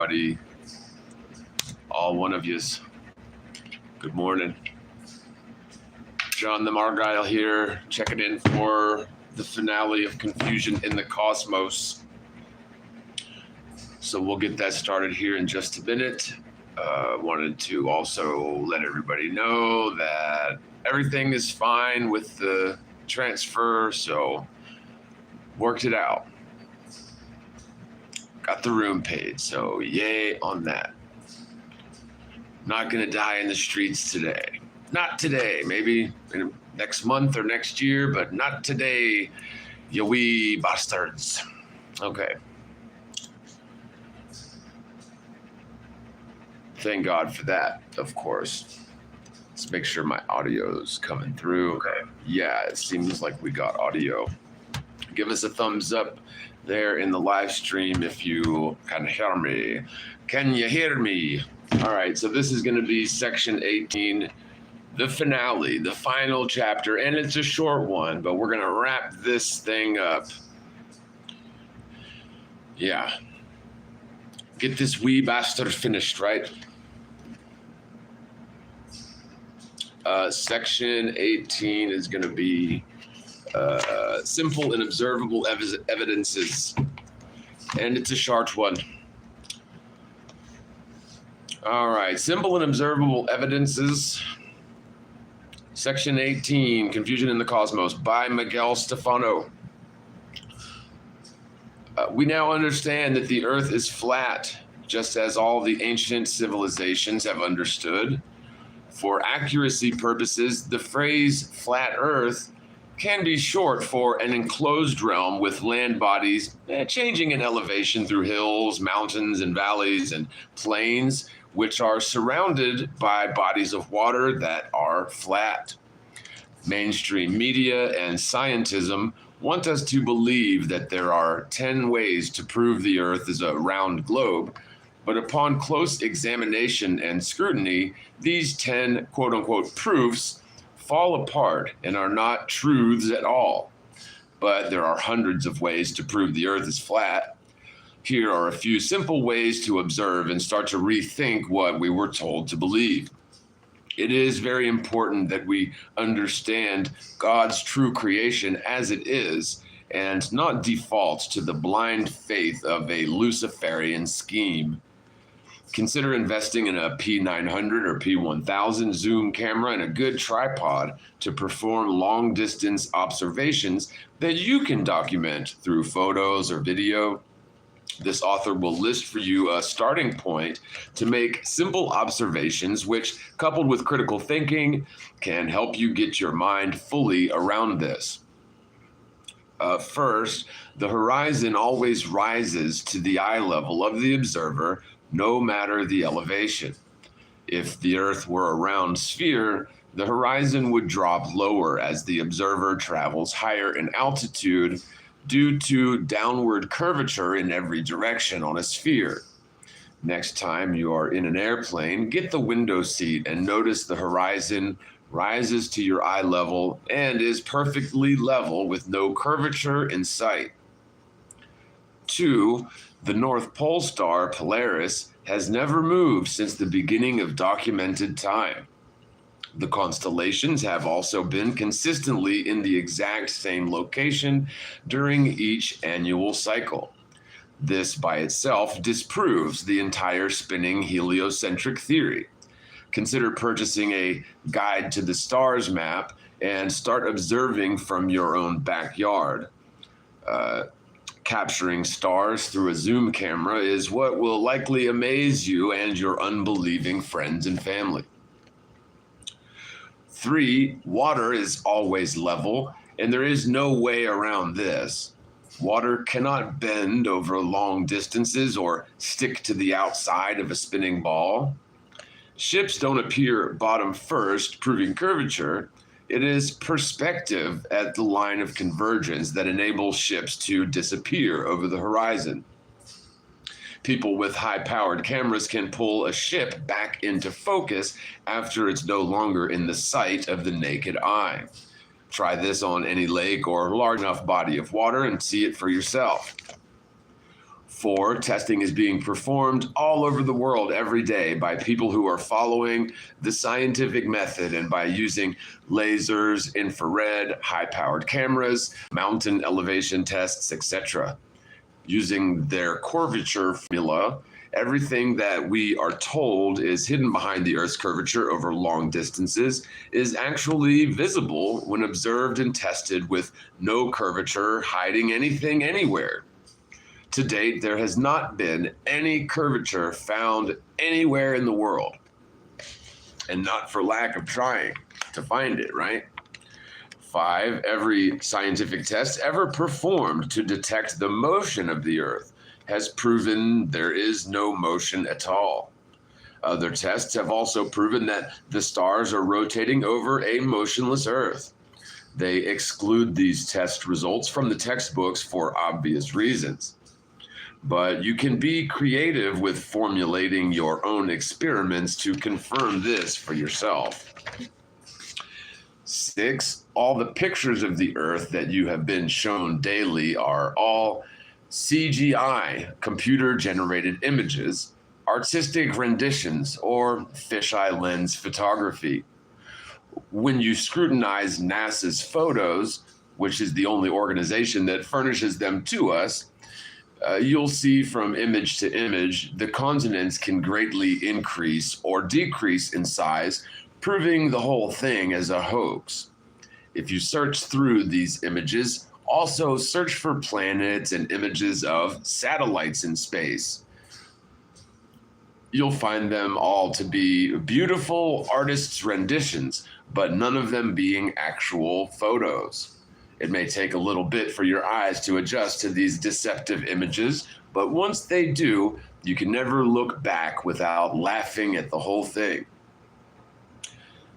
everybody, all one of yous. Good morning. John the MIguel here, checking in for the finale of Confusion in the Cosmos. So we'll get that started here in just a minute. Wanted to also let everybody know that everything is fine with the transfer, so worked it out. Got the room paid, so yay on that. Not gonna die in the streets today. Not today, maybe in next month or next year, but not today, you wee bastards. Okay. Thank God for that, of course. Let's make sure my audio's coming through. Okay. Yeah, it seems like we got audio. Give us a thumbs up there in the live stream if you can hear me. Can you hear me? All right, so this is going to be section 18, the finale, the final chapter, and it's a short one, but we're going to wrap this thing up. Yeah. Get this wee bastard finished, right? Section 18 is going to be simple and observable evidences, and it's a short one. All right, simple and observable evidences. Section 18, Confusion in the Cosmos, by MIguel Stephano. We now understand that the Earth is flat, just as all the ancient civilizations have understood. For accuracy purposes, the phrase flat Earth can be short for an enclosed realm with land bodies changing in elevation through hills, mountains, and valleys and plains, which are surrounded by bodies of water that are flat. Mainstream media and scientism want us to believe that there are 10 ways to prove the Earth is a round globe, but upon close examination and scrutiny, these 10 quote-unquote proofs fall apart and are not truths at all. But there are hundreds of ways to prove the Earth is flat. Here are a few simple ways to observe and start to rethink what we were told to believe. It is very important that we understand God's true creation as it is and not default to the blind faith of a Luciferian scheme. Consider investing in a P900 or P1000 zoom camera and a good tripod to perform long-distance observations that you can document through photos or video. This author will list for you a starting point to make simple observations which, coupled with critical thinking, can help you get your mind fully around this. First, the horizon always rises to the eye level of the observer, no matter the elevation. If the Earth were a round sphere, the horizon would drop lower as the observer travels higher in altitude due to downward curvature in every direction on a sphere. Next time you are in an airplane, get the window seat and notice the horizon rises to your eye level and is perfectly level with no curvature in sight. 2. The North Pole star, Polaris, has never moved since the beginning of documented time. The constellations have also been consistently in the exact same location during each annual cycle. This by itself disproves the entire spinning heliocentric theory. Consider purchasing a Guide to the Stars map and start observing from your own backyard. Capturing stars through a zoom camera is what will likely amaze you and your unbelieving friends and family. 3, water is always level, and there is no way around this. Water cannot bend over long distances or stick to the outside of a spinning ball. Ships don't appear bottom first, proving curvature. It is perspective at the line of convergence that enables ships to disappear over the horizon. People with high-powered cameras can pull a ship back into focus after it's no longer in the sight of the naked eye. Try this on any lake or large enough body of water and see it for yourself. 4, testing is being performed all over the world every day by people who are following the scientific method and by using lasers, infrared, high-powered cameras, mountain elevation tests, etc. Using their curvature formula, everything that we are told is hidden behind the Earth's curvature over long distances is actually visible when observed and tested with no curvature hiding anything anywhere. To date, there has not been any curvature found anywhere in the world, and not for lack of trying to find it, right? 5, every scientific test ever performed to detect the motion of the Earth has proven there is no motion at all. Other tests have also proven that the stars are rotating over a motionless Earth. They exclude these test results from the textbooks for obvious reasons. But you can be creative with formulating your own experiments to confirm this for yourself. 6, all the pictures of the Earth that you have been shown daily are all CGI, computer-generated images, artistic renditions, or fisheye lens photography. When you scrutinize NASA's photos, which is the only organization that furnishes them to us, you'll see from image to image, the continents can greatly increase or decrease in size, proving the whole thing as a hoax. If you search through these images, also search for planets and images of satellites in space. You'll find them all to be beautiful artists' renditions, but none of them being actual photos. It may take a little bit for your eyes to adjust to these deceptive images, but once they do, you can never look back without laughing at the whole thing.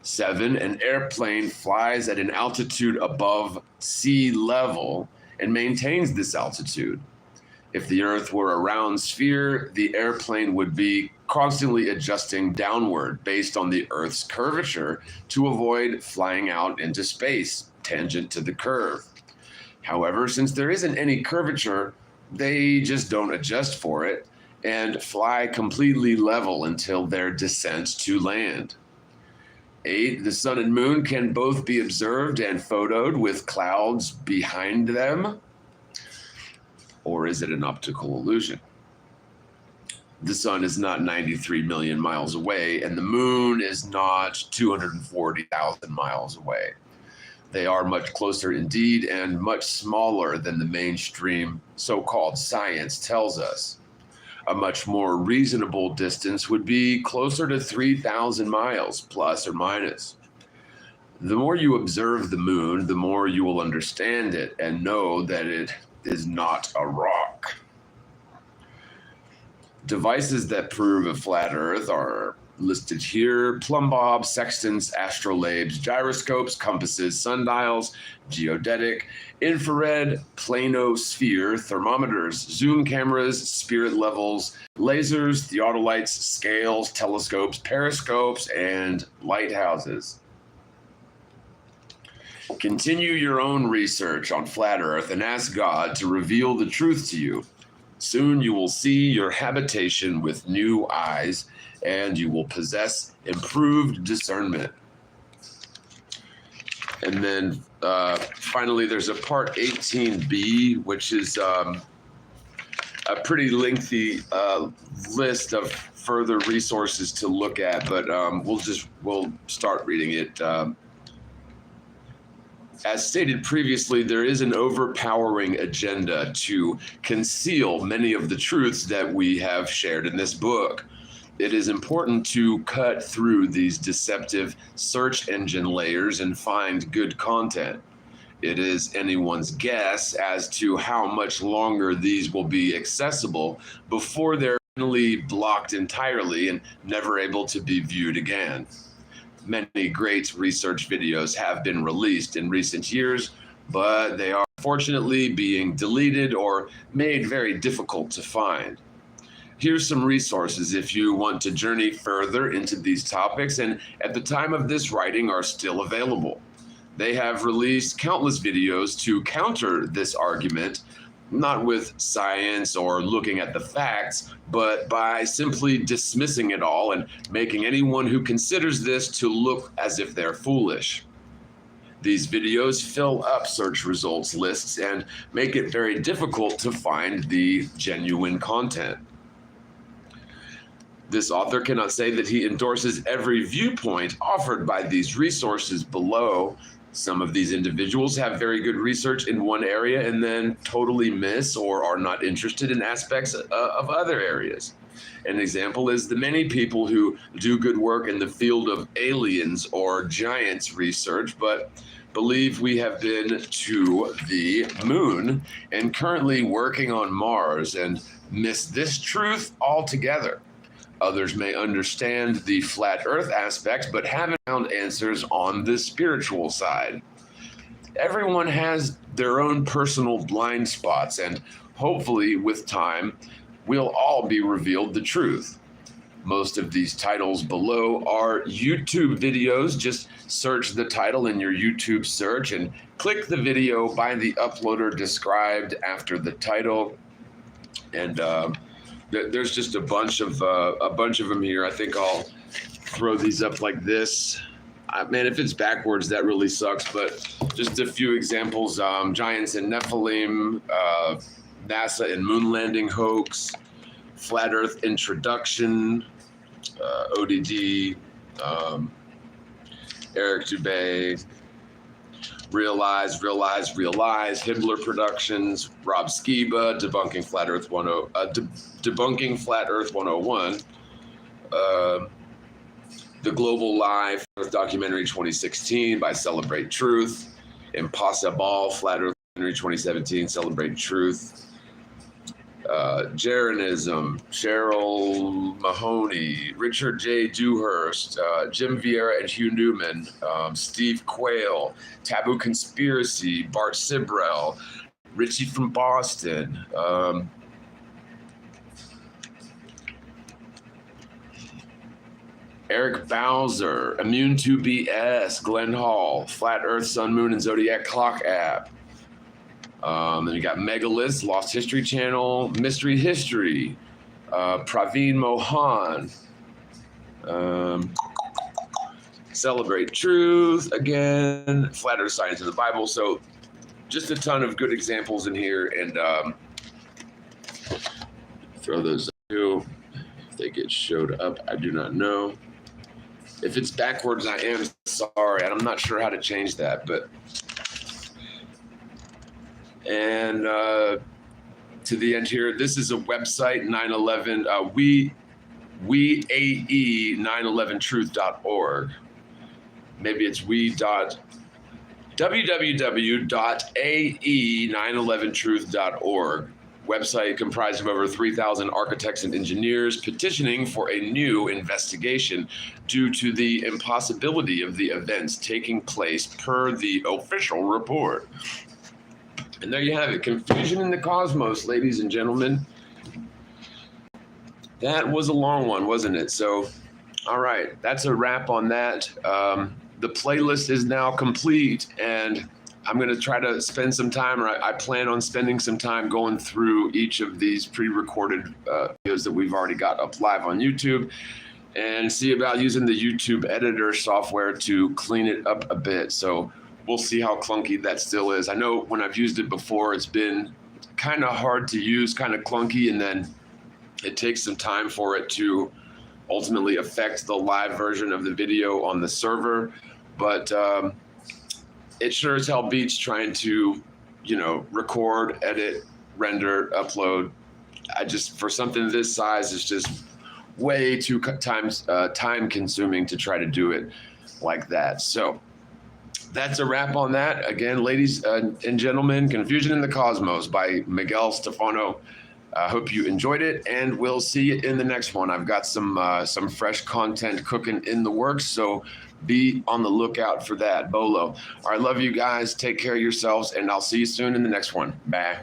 7, an airplane flies at an altitude above sea level and maintains this altitude. If the Earth were a round sphere, the airplane would be constantly adjusting downward based on the Earth's curvature to avoid flying out into space, tangent to the curve. However, since there isn't any curvature, they just don't adjust for it and fly completely level until their descent to land. 8, the sun and moon can both be observed and photoed with clouds behind them. Or is it an optical illusion? The sun is not 93 million miles away, and the moon is not 240,000 miles away. They are much closer indeed and much smaller than the mainstream so-called science tells us. A much more reasonable distance would be closer to 3,000 miles, plus or minus. The more you observe the moon, the more you will understand it and know that it is not a rock. Devices that prove a flat Earth are listed here: plumbobs, sextants, astrolabes, gyroscopes, compasses, sundials, geodetic, infrared, planosphere, thermometers, zoom cameras, spirit levels, lasers, theodolites, scales, telescopes, periscopes, and lighthouses. Continue your own research on flat Earth and ask God to reveal the truth to you. Soon you will see your habitation with new eyes, and you will possess improved discernment. And then finally, there's a part 18b, which is a pretty lengthy list of further resources to look at, but we'll start reading it. As stated previously, there is an overpowering agenda to conceal many of the truths that we have shared in this book. It is important to cut through these deceptive search engine layers and find good content. It is anyone's guess as to how much longer these will be accessible before they're finally blocked entirely and never able to be viewed again. Many great research videos have been released in recent years, but they are fortunately being deleted or made very difficult to find. Here's some resources if you want to journey further into these topics, and at the time of this writing are still available. They have released countless videos to counter this argument, not with science or looking at the facts, but by simply dismissing it all and making anyone who considers this to look as if they're foolish. These videos fill up search results lists and make it very difficult to find the genuine content. This author cannot say that he endorses every viewpoint offered by these resources below. Some of these individuals have very good research in one area and then totally miss or are not interested in aspects of other areas. An example is the many people who do good work in the field of aliens or giants research, but believe we have been to the moon and currently working on Mars and miss this truth altogether. Others may understand the flat earth aspects, but haven't found answers on the spiritual side. Everyone has their own personal blind spots, and hopefully with time, we'll all be revealed the truth. Most of these titles below are YouTube videos. Just search the title in your YouTube search and click the video by the uploader described after the title. And there's just a bunch of them here. I think I'll throw these up like this. Man, if it's backwards, that really sucks. But just a few examples: Giants and Nephilim, NASA and moon landing hoax, flat Earth introduction, ODD, Eric Dubay, Realize, Hibbler Productions, Rob Skiba, Debunking Flat Earth 101, The Global Lie, Earth Documentary 2016 by Celebrate Truth, Impossible, Flat Earth Documentary 2017, Celebrate Truth, Jeranism, Cheryl Mahoney, Richard J. Dewhurst, Jim Vieira and Hugh Newman, Steve Quayle, Taboo Conspiracy, Bart Sibrel, Richie from Boston, Eric Bowser, Immune to BS, Glenn Hall, Flat Earth, Sun, Moon, and Zodiac Clock app. Then you got Megalith, Lost History Channel, Mystery History, Praveen Mohan, Celebrate Truth, again, Flat Earth Science in the Bible. So just a ton of good examples in here, and throw those up too. If they get showed up, I do not know. If it's backwards, I am sorry. I'm not sure how to change that, but. And to the end here, this is a website, 9/11, www.ae911truth.org. Maybe it's www.ae911truth.org. Website comprised of over 3,000 architects and engineers petitioning for a new investigation due to the impossibility of the events taking place per the official report. And there you have it, confusion in the cosmos, ladies and gentlemen. That was a long one, wasn't it? So, all right, that's a wrap on that. The playlist is now complete, and I'm going to try to spend some time, or I plan on spending some time going through each of these pre-recorded videos that we've already got up live on YouTube, and see about using the YouTube editor software to clean it up a bit. So we'll see how clunky that still is. I know when I've used it before, it's been kind of hard to use, kind of clunky, and then it takes some time for it to ultimately affect the live version of the video on the server. But it sure as hell beats trying to, record, edit, render, upload. For something this size, it's just way too time consuming to try to do it like that. So that's a wrap on that. Again, ladies and gentlemen, Confusion in the Cosmos by MIguel Stephano. I hope you enjoyed it, and we'll see you in the next one. I've got some fresh content cooking in the works, so be on the lookout for that. Bolo. All right, love you guys. Take care of yourselves, and I'll see you soon in the next one. Bye.